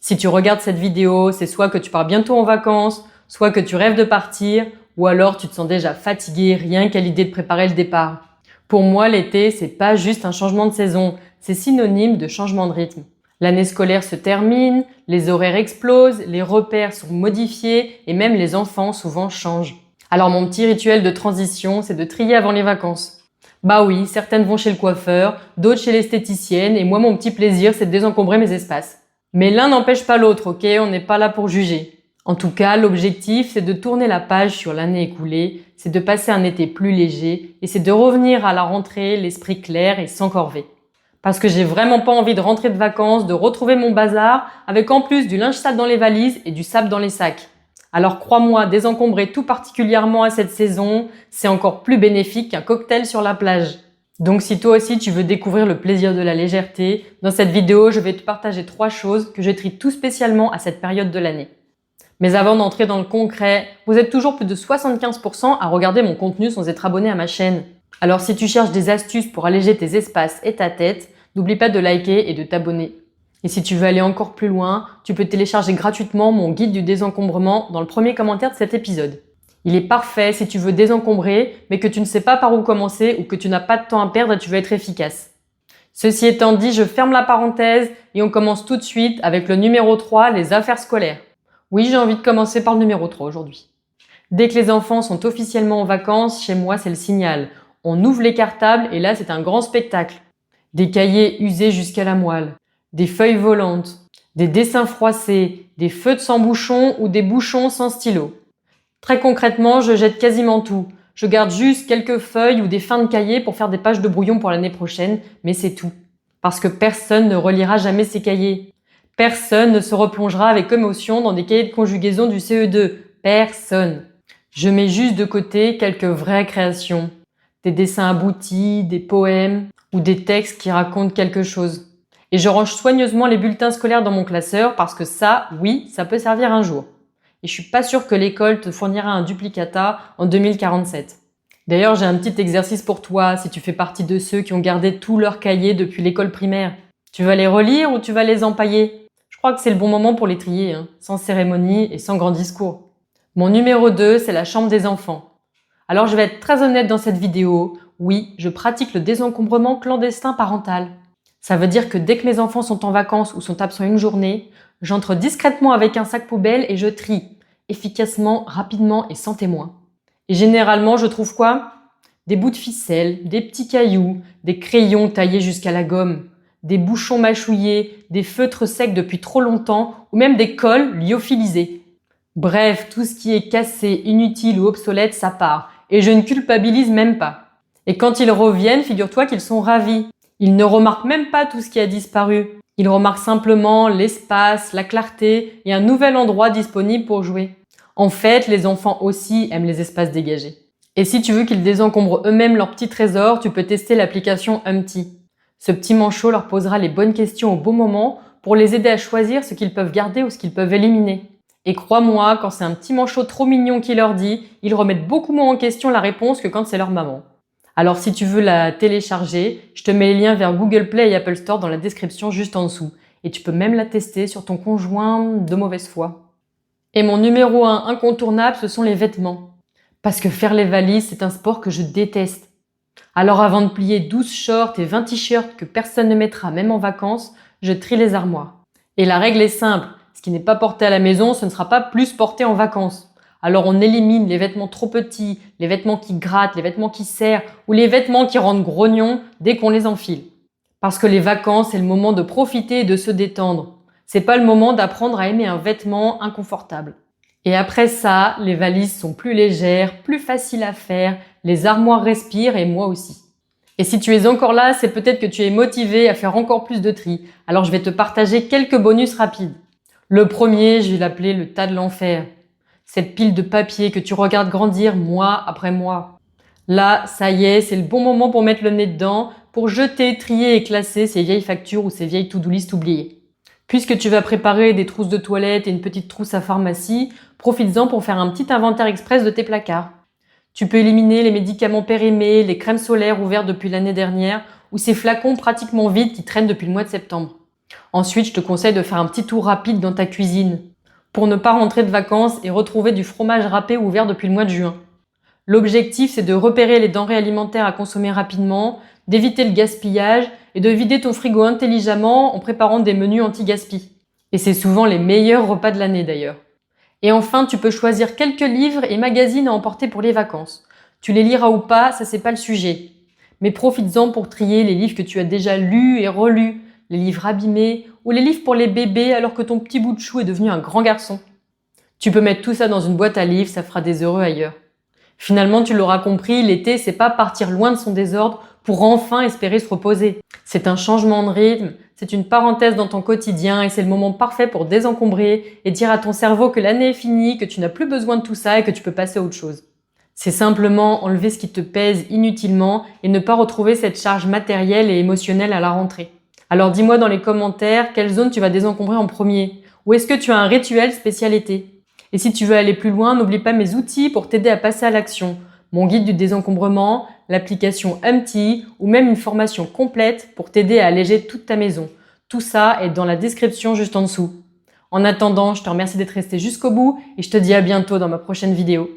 Si tu regardes cette vidéo, c'est soit que tu pars bientôt en vacances, soit que tu rêves de partir, ou alors tu te sens déjà fatigué rien qu'à l'idée de préparer le départ. Pour moi, l'été, c'est pas juste un changement de saison, c'est synonyme de changement de rythme. L'année scolaire se termine, les horaires explosent, les repères sont modifiés et même les enfants souvent changent. Alors mon petit rituel de transition, c'est de trier avant les vacances. Bah oui, certaines vont chez le coiffeur, d'autres chez l'esthéticienne et moi mon petit plaisir, c'est de désencombrer mes espaces. Mais l'un n'empêche pas l'autre, ok? On n'est pas là pour juger. En tout cas, l'objectif, c'est de tourner la page sur l'année écoulée, c'est de passer un été plus léger et c'est de revenir à la rentrée l'esprit clair et sans corvée. Parce que j'ai vraiment pas envie de rentrer de vacances, de retrouver mon bazar, avec en plus du linge sale dans les valises et du sable dans les sacs. Alors crois-moi, désencombrer tout particulièrement à cette saison, c'est encore plus bénéfique qu'un cocktail sur la plage. Donc si toi aussi tu veux découvrir le plaisir de la légèreté, dans cette vidéo je vais te partager 3 choses que je trie tout spécialement à cette période de l'année. Mais avant d'entrer dans le concret, vous êtes toujours plus de 75% à regarder mon contenu sans être abonné à ma chaîne. Alors si tu cherches des astuces pour alléger tes espaces et ta tête, n'oublie pas de liker et de t'abonner. Et si tu veux aller encore plus loin, tu peux télécharger gratuitement mon guide du désencombrement dans le premier commentaire de cet épisode. Il est parfait si tu veux désencombrer, mais que tu ne sais pas par où commencer ou que tu n'as pas de temps à perdre et tu veux être efficace. Ceci étant dit, je ferme la parenthèse et on commence tout de suite avec le numéro 3, les affaires scolaires. Oui, j'ai envie de commencer par le numéro 3 aujourd'hui. Dès que les enfants sont officiellement en vacances, chez moi c'est le signal. On ouvre les cartables et là c'est un grand spectacle. Des cahiers usés jusqu'à la moelle, des feuilles volantes, des dessins froissés, des feutres sans bouchon ou des bouchons sans stylo. Très concrètement, je jette quasiment tout. Je garde juste quelques feuilles ou des fins de cahiers pour faire des pages de brouillon pour l'année prochaine, mais c'est tout. Parce que personne ne relira jamais ces cahiers. Personne ne se replongera avec émotion dans des cahiers de conjugaison du CE2. Personne. Je mets juste de côté quelques vraies créations. Des dessins aboutis, des poèmes ou des textes qui racontent quelque chose. Et je range soigneusement les bulletins scolaires dans mon classeur parce que ça, oui, ça peut servir un jour. Et je suis pas sûre que l'école te fournira un duplicata en 2047. D'ailleurs, j'ai un petit exercice pour toi si tu fais partie de ceux qui ont gardé tous leurs cahiers depuis l'école primaire. Tu vas les relire ou tu vas les empailler? Je crois que c'est le bon moment pour les trier, sans cérémonie et sans grand discours. Mon numéro 2, c'est la chambre des enfants. Alors je vais être très honnête dans cette vidéo. Oui, je pratique le désencombrement clandestin parental. Ça veut dire que dès que mes enfants sont en vacances ou sont absents une journée, j'entre discrètement avec un sac poubelle et je trie, efficacement, rapidement et sans témoin. Et généralement, je trouve quoi? Des bouts de ficelle, des petits cailloux, des crayons taillés jusqu'à la gomme, des bouchons mâchouillés, des feutres secs depuis trop longtemps ou même des cols lyophilisés. Bref, tout ce qui est cassé, inutile ou obsolète, ça part. Et je ne culpabilise même pas. Et quand ils reviennent, figure-toi qu'ils sont ravis. Ils ne remarquent même pas tout ce qui a disparu. Ils remarquent simplement l'espace, la clarté et un nouvel endroit disponible pour jouer. En fait, les enfants aussi aiment les espaces dégagés. Et si tu veux qu'ils désencombrent eux-mêmes leurs petits trésors, tu peux tester l'application Humpty. Ce petit manchot leur posera les bonnes questions au bon moment pour les aider à choisir ce qu'ils peuvent garder ou ce qu'ils peuvent éliminer. Et crois-moi, quand c'est un petit manchot trop mignon qui leur dit, ils remettent beaucoup moins en question la réponse que quand c'est leur maman. Alors si tu veux la télécharger, je te mets les liens vers Google Play et Apple Store dans la description juste en dessous. Et tu peux même la tester sur ton conjoint de mauvaise foi. Et mon numéro 1 incontournable, ce sont les vêtements. Parce que faire les valises, c'est un sport que je déteste. Alors avant de plier 12 shorts et 20 t-shirts que personne ne mettra même en vacances, je trie les armoires. Et la règle est simple, ce qui n'est pas porté à la maison, ce ne sera pas plus porté en vacances. Alors on élimine les vêtements trop petits, les vêtements qui grattent, les vêtements qui serrent ou les vêtements qui rendent grognons dès qu'on les enfile. Parce que les vacances, c'est le moment de profiter et de se détendre. C'est pas le moment d'apprendre à aimer un vêtement inconfortable. Et après ça, les valises sont plus légères, plus faciles à faire, les armoires respirent et moi aussi. Et si tu es encore là, c'est peut-être que tu es motivé à faire encore plus de tri. Alors je vais te partager quelques bonus rapides. Le premier, je vais l'appeler le tas de l'enfer. Cette pile de papier que tu regardes grandir mois après mois. Là, ça y est, c'est le bon moment pour mettre le nez dedans, pour jeter, trier et classer ces vieilles factures ou ces vieilles to-do list oubliées. Puisque tu vas préparer des trousses de toilette et une petite trousse à pharmacie, profites-en pour faire un petit inventaire express de tes placards. Tu peux éliminer les médicaments périmés, les crèmes solaires ouvertes depuis l'année dernière ou ces flacons pratiquement vides qui traînent depuis le mois de septembre. Ensuite, je te conseille de faire un petit tour rapide dans ta cuisine pour ne pas rentrer de vacances et retrouver du fromage râpé ouvert depuis le mois de juin. L'objectif, c'est de repérer les denrées alimentaires à consommer rapidement, d'éviter le gaspillage et de vider ton frigo intelligemment en préparant des menus anti-gaspi. Et c'est souvent les meilleurs repas de l'année d'ailleurs. Et enfin, tu peux choisir quelques livres et magazines à emporter pour les vacances. Tu les liras ou pas, ça c'est pas le sujet. Mais profites-en pour trier les livres que tu as déjà lus et relus, les livres abîmés ou les livres pour les bébés alors que ton petit bout de chou est devenu un grand garçon. Tu peux mettre tout ça dans une boîte à livres, ça fera des heureux ailleurs. Finalement, tu l'auras compris, l'été, c'est pas partir loin de son désordre pour enfin espérer se reposer. C'est un changement de rythme, c'est une parenthèse dans ton quotidien et c'est le moment parfait pour désencombrer et dire à ton cerveau que l'année est finie, que tu n'as plus besoin de tout ça et que tu peux passer à autre chose. C'est simplement enlever ce qui te pèse inutilement et ne pas retrouver cette charge matérielle et émotionnelle à la rentrée. Alors dis-moi dans les commentaires quelle zone tu vas désencombrer en premier. Ou est-ce que tu as un rituel spécial été? Et si tu veux aller plus loin, n'oublie pas mes outils pour t'aider à passer à l'action. Mon guide du désencombrement, l'application Humpty ou même une formation complète pour t'aider à alléger toute ta maison. Tout ça est dans la description juste en dessous. En attendant, je te remercie d'être resté jusqu'au bout et je te dis à bientôt dans ma prochaine vidéo.